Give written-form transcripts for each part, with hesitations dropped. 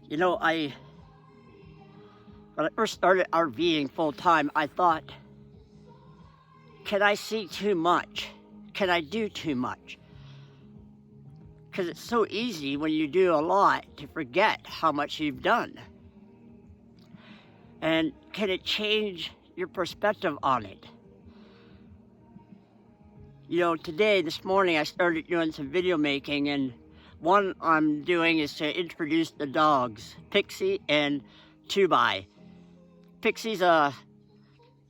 You know, when I first started RVing full time, I thought, can I see too much? Can I do too much? Because it's so easy when you do a lot to forget how much you've done. And can it change your perspective on it? You know, this morning, I started doing some video making, and one I'm doing is to introduce the dogs, Pixie and Tubai. Pixie's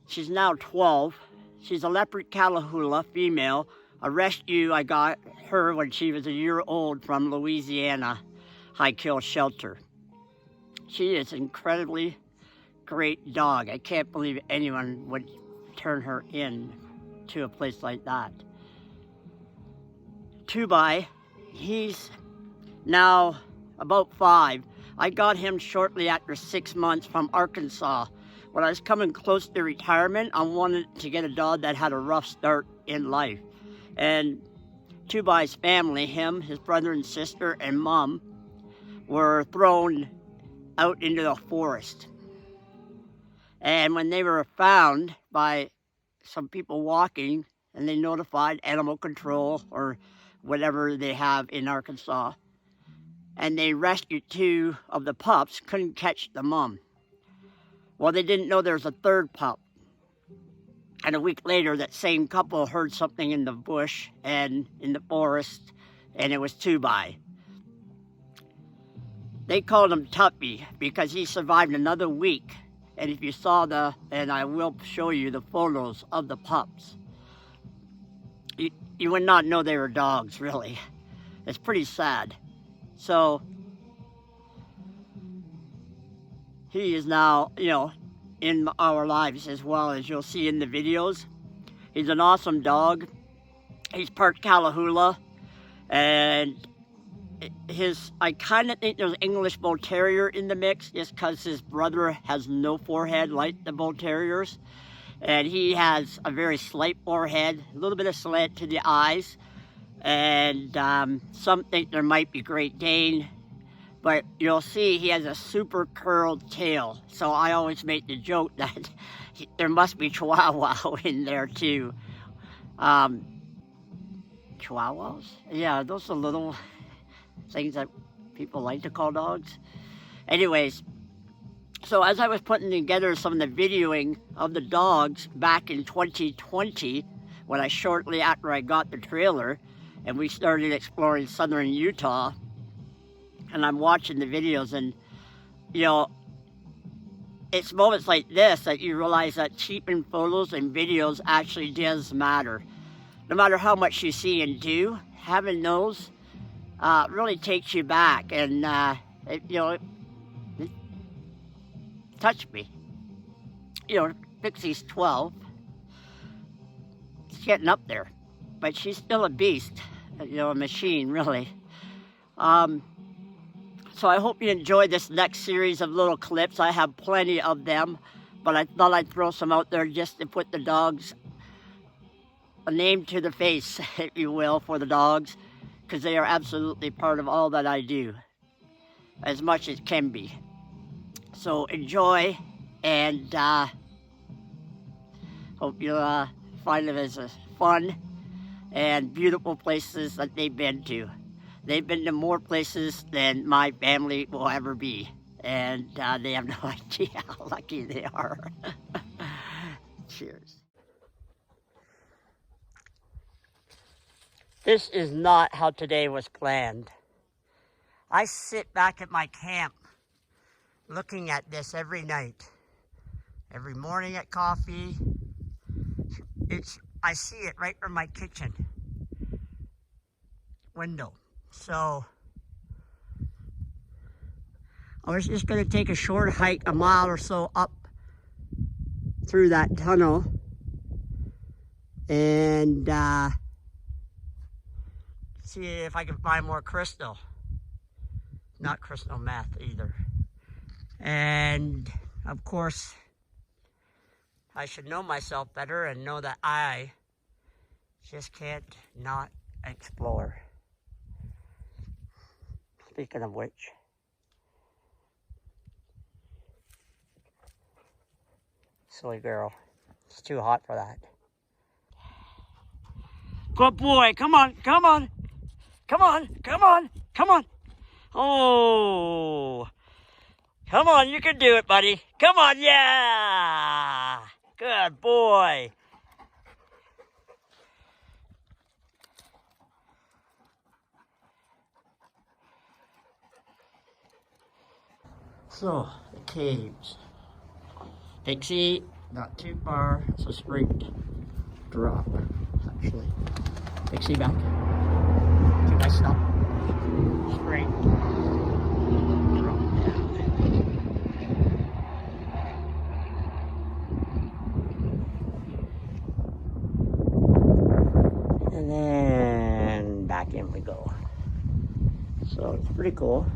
she's now 12. She's a leopard Catahoula female, a rescue. I got her when she was a year old from Louisiana High Kill Shelter. She is an incredibly great dog. I can't believe anyone would turn her in to a place like that. Tubai, he's now about 5. I got him shortly after 6 months from Arkansas. When I was coming close to retirement, I wanted to get a dog that had a rough start in life. And Tubai's family, him, his brother and sister, and mom, were thrown out into the forest. And when they were found by some people walking, and they notified animal control or whatever they have in Arkansas, and they rescued 2 of the pups, couldn't catch the mom. Well, they didn't know there was a 3rd pup. And a week later, that same couple heard something in the bush and in the forest, and it was Tubai. They called him Tuppy because he survived another week. And if you saw and I will show you the photos of the pups, you would not know they were dogs, really. It's pretty sad. So he is now, in our lives as well, as you'll see in the videos. He's an awesome dog. He's part Catahoula, and I kind of think there's English Bull Terrier in the mix, just because his brother has no forehead like the Bull Terriers, and he has a very slight forehead, a little bit of slant to the eyes, and some think there might be Great Dane. But you'll see he has a super curled tail. So I always make the joke that there must be Chihuahua in there too. Chihuahuas? Yeah, those are little things that people like to call dogs. Anyways, so as I was putting together some of the videoing of the dogs back in 2020, shortly after I got the trailer, and we started exploring southern Utah, and I'm watching the videos, and it's moments like this that you realize that keeping photos and videos actually does matter. No matter how much you see and do, having those really takes you back, and it touched me. Pixie's 12. She's getting up there, but she's still a beast, a machine, really. So I hope you enjoy this next series of little clips. I have plenty of them, but I thought I'd throw some out there just to put the dogs a name to the face, if you will, for the dogs, because they are absolutely part of all that I do, as much as can be. So enjoy, and hope you find them as fun and beautiful places that they've been to. They've been to more places than my family will ever be, and they have no idea how lucky they are. Cheers. This is not how today was planned. I sit back at my camp looking at this every night. Every morning at coffee. I see it right from my kitchen window. So I was just going to take a short hike, a mile or so up through that tunnel, and see if I can find more crystal. Not crystal meth either. And of course, I should know myself better and know that I just can't not explore. Speaking of which, Silly girl. It's too hot for that. Good boy. Come on, come on. Come on, come on, come on. Oh. Come on, you can do it, buddy. Come on, yeah. Good boy. So, the caves. Pixie, not too far. It's a straight drop, actually. Pixie back. Too much stop. Straight drop down. And then back in we go. So it's pretty cool.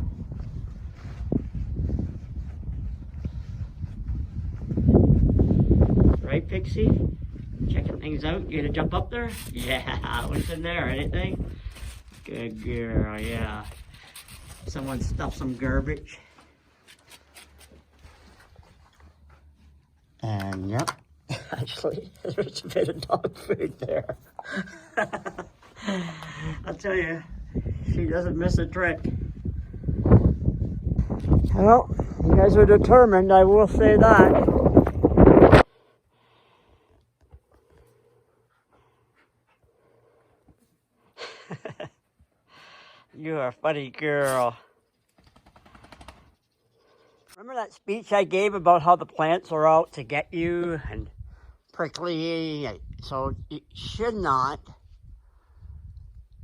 Right, Pixie? Checking things out. You gonna jump up there? Yeah, what's in there? Anything? Good girl, yeah. Someone stuffed some garbage. And yep, actually, there's a bit of dog food there. I'll tell you, she doesn't miss a trick. Well, you guys are determined, I will say that. You're a funny girl. Remember that speech I gave about how the plants are out to get you and prickly? So you should not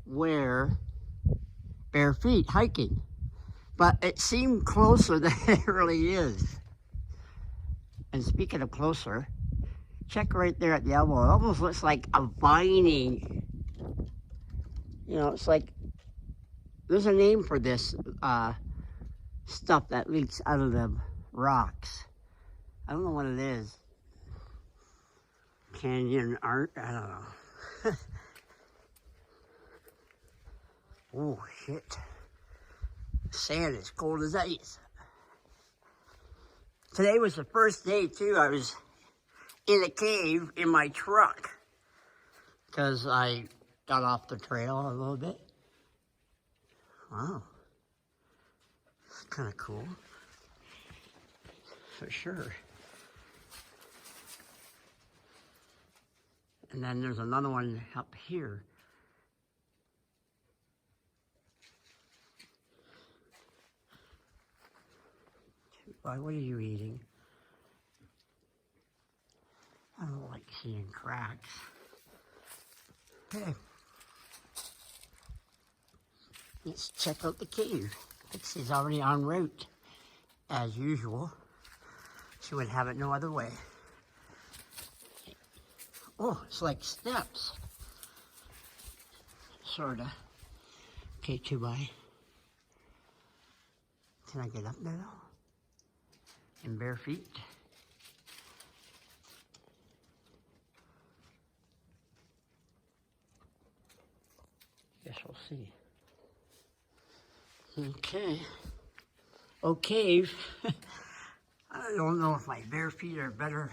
wear bare feet hiking. But it seemed closer than it really is. And speaking of closer, check right there at the elbow. It almost looks like a vining. You know, it's like, there's a name for this stuff that leaks out of the rocks. I don't know what it is. Canyon art? I don't know. Oh, shit. Sand is cold as ice. Today was the first day, too. I was in a cave in my truck because I got off the trail a little bit. Wow. It's kind of cool. For sure. And then there's another one up here. Why, what are you eating? I don't like seeing cracks. Okay. Let's check out the cave. Pixie's already en route, as usual. She would have it no other way. Oh, it's like steps. Sorta. Okay, 2x. Can I get up there though? In bare feet? Guess we'll see. Okay. Oh, cave. I don't know if my bare feet are better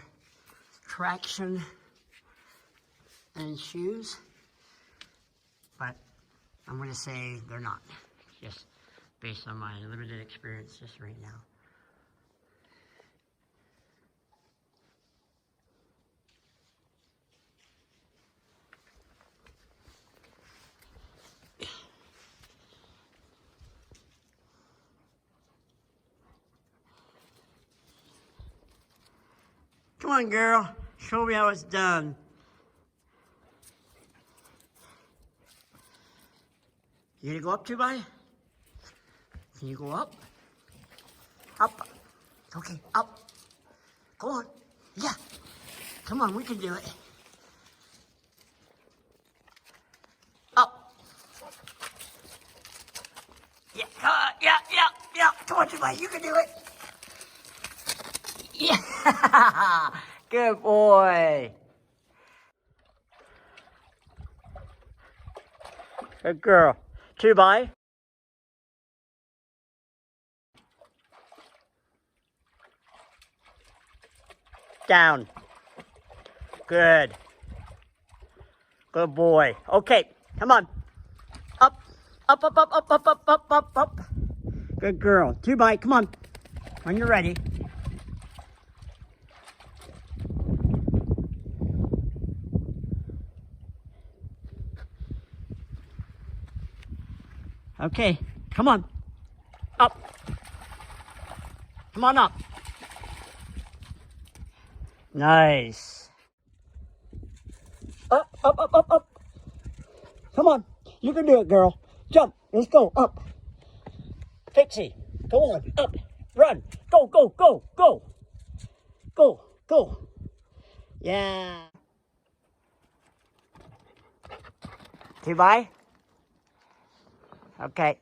traction than shoes, but I'm going to say they're not, just based on my limited experience just right now. Come on, girl. Show me how it's done. You gonna go up 2x? Can you go up? Up. Okay, up. Go on. Yeah. Come on, we can do it. Up. Yeah, yeah. Come on, 2x. You can do it. Yeah. Good boy. Good girl. 2x. Down. Good. Good boy. Okay, come on. Up, up, up, up, up, up, up, up, up, up. Good girl. 2 bite, come on. When you're ready. Okay, come on. Up. Come on up. Nice. Up, up, up, up, up. Come on. You can do it, girl. Jump. Let's go. Up. Pixie. Go on. Up. Run. Go, go, go, go. Go, go. Yeah. 2 bye. Okay.